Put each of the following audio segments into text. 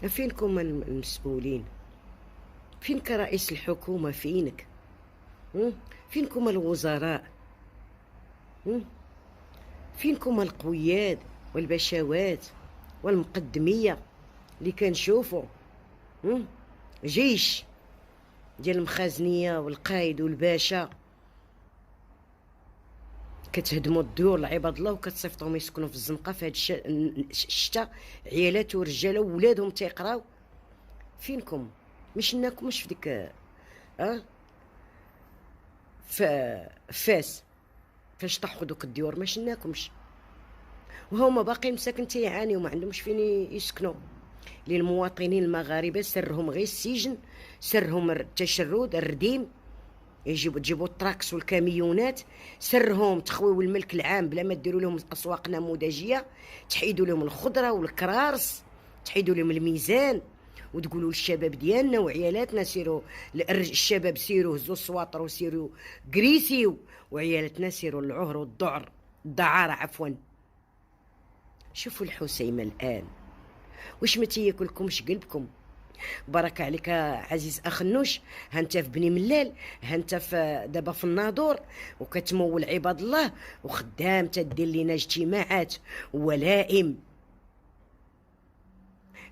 فينكم المسؤولين؟ فينك رئيس الحكومة؟ فينك؟ فينكم الوزراء؟ فينكم القوياد والبشوات والمقدمية اللي كنشوفوا؟ جيش ديال المخازنية والقايد والباشا كتهدموا الديور لعباد الله وكتصيفطوهم يسكنوا في الزنقه في هاد الشتا، عيالات ورجاله وولادهم تيقراو. فينكم؟ مش في ديك فاس فاش طاحوا دوك الديور؟ ما شناكمش. وهما باقيين مساكن تيعانيو، ما عندهمش فين يسكنوا. للمواطنين المغاربه سرهم غير السجن، سرهم التشرد، الرديم، تجيبوا التراكس والكاميونات، سرهم تخويو الملك العام بلا ما ديروا لهم اسواق نموذجيه، تحيدوا لهم الخضره والكرارس، تحيدوا لهم الميزان، وتقولوا للشباب ديالنا وعيالاتنا سيروا، الشباب سيروا هزوا السواطر وسيروا كريسيو، وعيالاتنا سيروا العهر والذعر، الدعاره عفوا. شوفوا الحسيمه الان، واش ما تياكلكمش قلبكم؟ بارك عليك عزيز اخنوش، هانت في بني ملال، هانت في دابا في الناظور، وكتمول عباد الله، وخدام تدير لنا اجتماعات ولائم.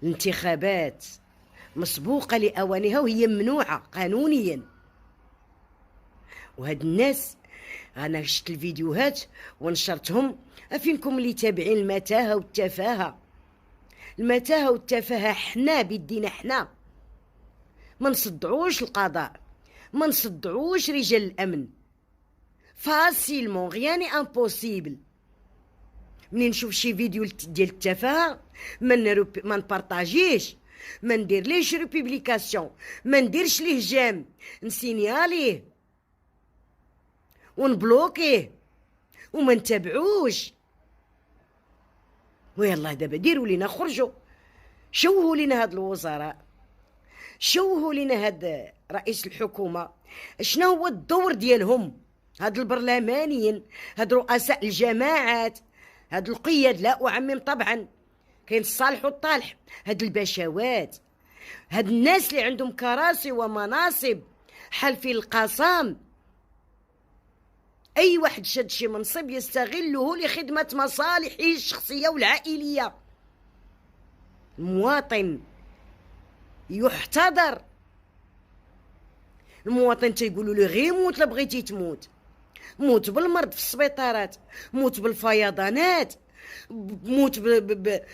الانتخابات مسبوقه لاوانها وهي ممنوعه قانونيا. وهاد الناس انا شفت الفيديوهات ونشرتهم، افينكم اللي تابعين المتاهه والتفاهه؟ المتاهه والتفاهه حنا بيدينا، حنا ما نصدعوش القضاء، ما نصدعوش رجال الامن فاسيلمون، غياني امبوسيبل. منين نشوف شي فيديو ديال التفاهه ما نبارطاجيش، ما نديرليش ريبوبليكاسيون، ما نديرش ليه جام، نسينياليه ونبلوكيه وما نتابعوش. ويلا دابا ديروا لينا، خرجوا شوهوا لينا هاد الوزراء، شوهوا لينا هاد رئيس الحكومه. شنو هو الدور ديالهم هاد البرلمانيين، هاد رؤساء الجماعات، هاد القياد؟ لا اعمم طبعا، كاين الصالح والطالح، هاد البشوات، هاد الناس اللي عندهم كراسي ومناصب حالفين القسام. اي واحد شاد شي منصب يستغله لخدمه مصالحه الشخصيه والعائليه. المواطن يحتضر، المواطن تيقولوا له غير موت لا بغيتي تموت، موت بالمرض في السبيطارات، موت بالفيضانات، موت بالزلزال.